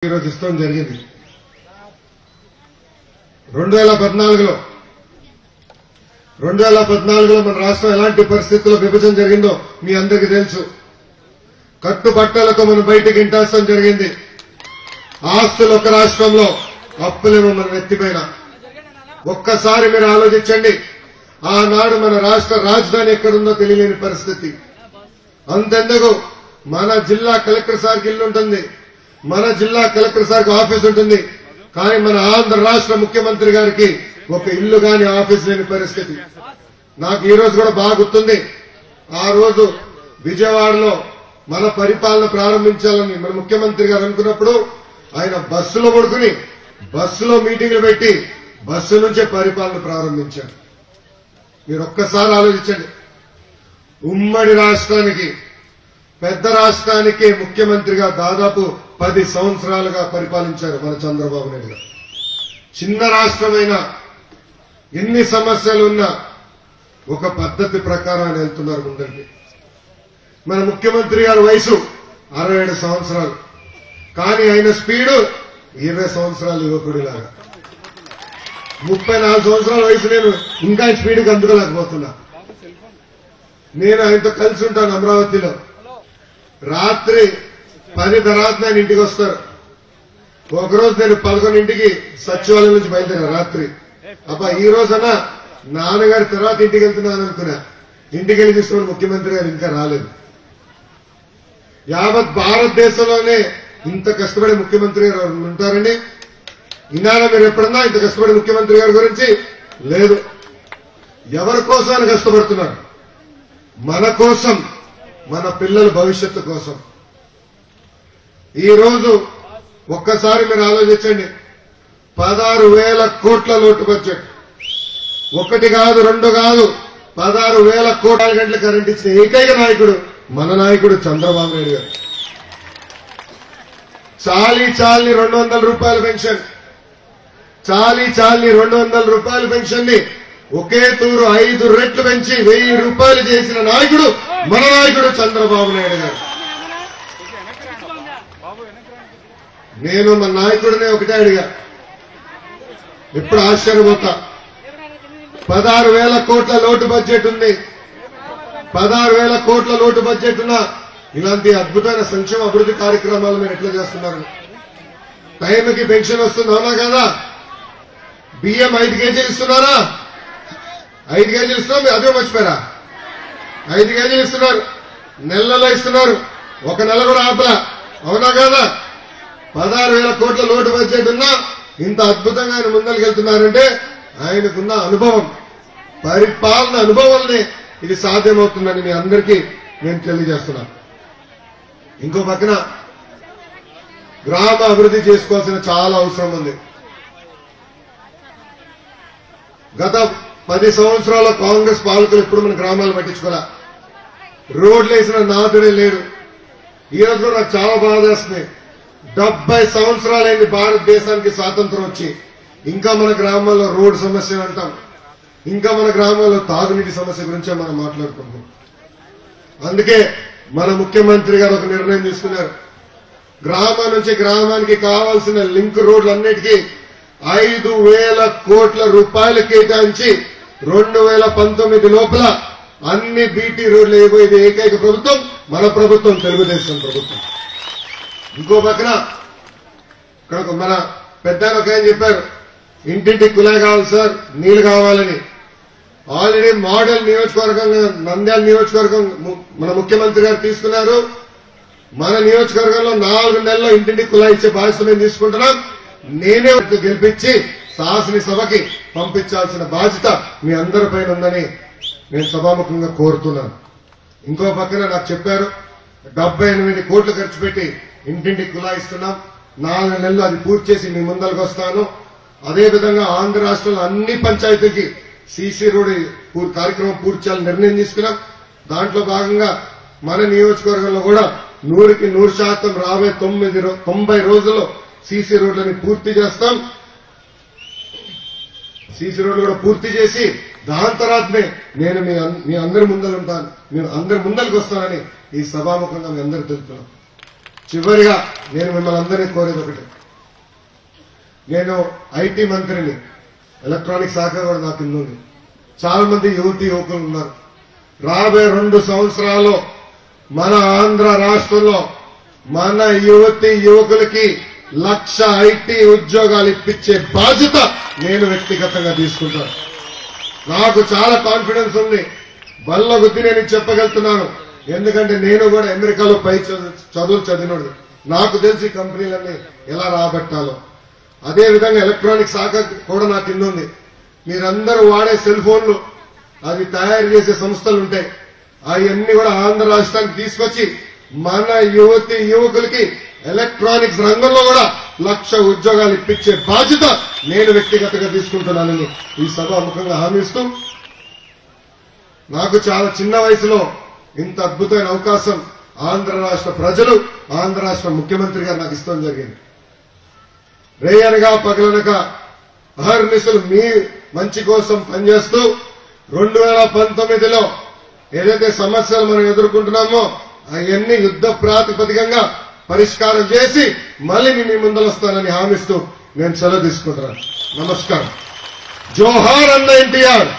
ఈరోజు ఇష్టం జరిగింది 2014లో మన రాష్ట్రం ఎలాంటి పరిస్థితుల్లో విభజన జరిగిందో మీ అందరికీ తెలుసు. కట్టుబట్టలతో మనం బయటికి ఇంటాల్సిన జరిగింది. ఆస్తులు ఒక రాష్ట్రంలో, అప్పులేమో మన నెత్తిపైన. ఒక్కసారి మీరు ఆలోచించండి. ఆనాడు మన రాష్ట్ర రాజధాని ఎక్కడుందో తెలియలేని పరిస్థితి. అంతెందుకు మన జిల్లా కలెక్టర్ సార్కి ఇల్లు ఉంటుంది, మన జిల్లా కలెక్టర్ సార్కి ఆఫీస్ ఉంటుంది. కానీ మన ఆంధ్ర రాష్ట్ర ముఖ్యమంత్రి గారికి ఒక ఇల్లు గాని ఆఫీస్ లేని పరిస్థితి. నాకు ఈ రోజు కూడా బాగా గుర్తుంది. ఆ రోజు విజయవాడలో మన పరిపాలన ప్రారంభించాలని మన ముఖ్యమంత్రి గారు అనుకున్నప్పుడు ఆయన బస్సులో పడుకుని బస్సులో మీటింగ్లు పెట్టి బస్సు నుంచే పరిపాలన ప్రారంభించారు. మీరు ఒక్కసారి ఆలోచించండి. ఉమ్మడి రాష్ట్రానికి, పెద్ద రాష్ట్రానికి ముఖ్యమంత్రిగా దాదాపు 10 సంవత్సరాలుగా పరిపాలించారు మన చంద్రబాబు నాయుడు గారు. చిన్న రాష్ట్రమైన ఎన్ని సమస్యలున్నా ఒక పద్ధతి ప్రకారం ఆయన వెళ్తున్నారు ముందరికి. మన ముఖ్యమంత్రి గారి వయసు 67 సంవత్సరాలు, కానీ ఆయన స్పీడు 20 సంవత్సరాలు యువకుడిలాగా. 34 సంవత్సరాల వయసు నేను ఇంకా స్పీడ్కి అందుకోలేకపోతున్నా. నేను ఆయనతో కలిసి ఉంటాను అమరావతిలో. రాత్రి 10 తర్వాత ఆయన ఇంటికి వస్తారు. ఒకరోజు నేను 11ంటికి సచివాలయం నుంచి బయలుదేరా రాత్రి. అబ్బా ఈ రోజన్నా నాన్నగారి తర్వాత ఇంటికి వెళ్తున్నాను అనుకున్నా. ఇంటికి వెళ్ళి తీసుకుని ముఖ్యమంత్రి గారు ఇంకా రాలేదు. యావత్ భారతదేశంలోనే ఇంత కష్టపడే ముఖ్యమంత్రి గారు ఉంటారండి. ఇన్నాళ్ళ మీరు ఎప్పుడన్నా ఇంత కష్టపడే ముఖ్యమంత్రి గారి గురించి లేదు. ఎవరి కోసం ఆయన కష్టపడుతున్నారు? మన కోసం, మన పిల్లల భవిష్యత్తు కోసం. ఈ రోజు ఒక్కసారి మీరు ఆలోచించండి. 16,000 కోట్ల లోటు బడ్జెట్. 1 కాదు 2 కాదు 16,000 కోట్ల గంటల కరెంట్ ఇచ్చిన ఏకైక నాయకుడు మన నాయకుడు చంద్రబాబు నాయుడు గారు. చాలీ 200 రూపాయల పెన్షన్, చాలీ 200 రూపాయల పెన్షన్ ని ఒకే తూరు 5 రెట్లు పెంచి 1000 రూపాయలు చేసిన నాయకుడు మన నాయకుడు చంద్రబాబు నాయుడు గారు. నేను మన నాయకుడినే ఒకటే అడిగా, ఇప్పుడు ఆశ్చర్యపోతా. 16,000 కోట్ల లోటు బడ్జెట్ ఉంది. 16,000 కోట్ల లోటు బడ్జెట్ ఉన్నా ఇలాంటి అద్భుతమైన సంక్షేమ అభివృద్ధి కార్యక్రమాలు మీరు ఎట్లా చేస్తున్నారు? టైంకి పెన్షన్ వస్తుంది, అవునా కదా? బియ్యం 5 కేజీలు ఇస్తున్నారా? 5 కేజీలు ఇస్తున్నాం, అదే మర్చిపోయారా? 5 కేజీలు ఇస్తున్నారు, నెలలో ఇస్తున్నారు. ఒక నెల కూడా ఆపలా, అవునా కదా? 16,000 కోట్ల లోటు బడ్జెట్ ఉన్నా ఇంత అద్భుతంగా ఆయన ముందరికెళ్తున్నారంటే ఆయనకున్న అనుభవం, పరిపాలన అనుభవాల్ని ఇది సాధ్యమవుతుందని మీ అందరికీ నేను తెలియజేస్తున్నాను. ఇంకో పక్కన గ్రామ అభివృద్ధి చేసుకోవాల్సిన చాలా అవసరం ఉంది. గత 10 సంవత్సరాల కాంగ్రెస్ పాలకులు ఎప్పుడు మన గ్రామాలు పట్టించుకోలే. రోడ్లు వేసిన నాదుడే లేడు. ఈ రోజు కూడా నాకు చాలా బాధ వేస్తుంది. 70 సంవత్సరాలైంది భారతదేశానికి స్వాతంత్రం వచ్చి, ఇంకా మన గ్రామాల్లో రోడ్డు సమస్య అంటాం, ఇంకా మన గ్రామాల్లో తాగునీటి సమస్య గురించే మనం మాట్లాడుకుంటాం. అందుకే మన ముఖ్యమంత్రి గారు ఒక నిర్ణయం తీసుకున్నారు. గ్రామం నుంచి గ్రామానికి కావాల్సిన లింక్ రోడ్లన్నిటికీ 5,000 కోట్ల రూపాయలు కేటాయించి 2019 లోపల అన్ని బీటీ రోడ్లు వేయబోయేది ఏకైక ప్రభుత్వం మన ప్రభుత్వం, తెలుగుదేశం ప్రభుత్వం. ఇంకో పక్కన ఇక్కడ మన పెద్ద ఒక ఆయన చెప్పారు, ఇంటింటికి కుళాయి కావాలి సార్, నీళ్లు కావాలని. ఆల్రెడీ మోడల్ నియోజకవర్గంగా నంద్యాల నియోజకవర్గం మన ముఖ్యమంత్రి గారు తీసుకున్నారు. మన నియోజకవర్గంలో 4 నెలల్లో ఇంటింటికి కుళాయి ఇచ్చే బాధ్యత మేము తీసుకుంటున్నాం. నేనే గెలిపించి శాసనసభకి పంపించాల్సిన బాధ్యత మీ అందరిపైన ఉందని నేను సభాముఖంగా కోరుతున్నాను. ఇంకో పక్కన నాకు చెప్పారు 78 కోట్లు ఖర్చు పెట్టి ఇంటింటికి కుళాయి ఇస్తున్నాం. 4 నెలలు అది పూర్తి చేసి మీ ముందరకు వస్తాను. అదేవిధంగా ఆంధ్ర రాష్ట్రంలో అన్ని పంచాయతీకి సీసీ రోడ్ కార్యక్రమం పూర్తి చేయాలని నిర్ణయం తీసుకున్నాం. దాంట్లో భాగంగా మన నియోజకవర్గంలో కూడా 100కి 100% రాబోయే 90 రోజుల్లో సీసీ రోడ్లని పూర్తి చేస్తాం. సీసీ రోడ్లు కూడా పూర్తి చేసి దాని తర్వాతనే నేను మీ అందరి ముందర ఉంటాను, నేను అందరి ముందరికి వస్తానని ఈ సభాముఖంగా మీ అందరూ తెలుపుతున్నాను. చివరిగా నేను మిమ్మల్ని అందరినీ కోరేది ఒకటి, నేను ఐటీ మంత్రిని, ఎలక్ట్రానిక్ శాఖ కూడా నాకు ఉంది. చాలా మంది యువకులు ఉన్నారు. రాబోయే 2 సంవత్సరాల్లో మన ఆంధ్ర రాష్ట్రంలో మన యువకులకి 1,00,000 ఐటీ ఉద్యోగాలు ఇప్పించే బాధ్యత నేను వ్యక్తిగతంగా తీసుకుంటాను. నాకు చాలా కాన్ఫిడెన్స్ ఉంది. బల్ల గుద్ది నేను చెప్పగలుగుతున్నాను. ఎందుకంటే నేను కూడా అమెరికాలో పై చదువులు చదివినోడు. నాకు తెలిసి కంపెనీలన్నీ ఎలా రాబట్టాలో. అదేవిధంగా ఎలక్ట్రానిక్ శాఖ కూడా నాకు ఇన్నుంది. మీరందరూ వాడే సెల్ ఫోన్లు అవి తయారు చేసే సంస్థలు ఉంటాయి. అవన్నీ కూడా ఆంధ్ర రాష్ట్రానికి తీసుకొచ్చి మన యువకులకి ఎలక్ట్రానిక్స్ రంగంలో కూడా 1,00,000 ఉద్యోగాలు ఇప్పించే బాధ్యత నేను వ్యక్తిగతంగా తీసుకుంటున్నానని ఈ సభాముఖంగా హామీ ఇస్తూ, నాకు చాలా చిన్న వయసులో ఇంత అద్భుతమైన అవకాశం ఆంధ్ర రాష్ట్ర ప్రజలు, ఆంధ్ర రాష్ట్ర ముఖ్యమంత్రి గారు నాకు ఇష్టం జరిగింది. రేయనగా పగలనక అహర్నిశలు మీ మంచి కోసం పనిచేస్తూ 2019లో ఏదైతే సమస్యలు మనం ఎదుర్కొంటున్నామో అవన్నీ యుద్ధ ప్రాతిపదికంగా పరిష్కారం చేసి మళ్ళీ మీ ముందర వస్తానని హామీస్తూ నేను సెలవు తీసుకుంటున్నాను. నమస్కారం. జోహార్ అన్న ఎన్టీఆర్.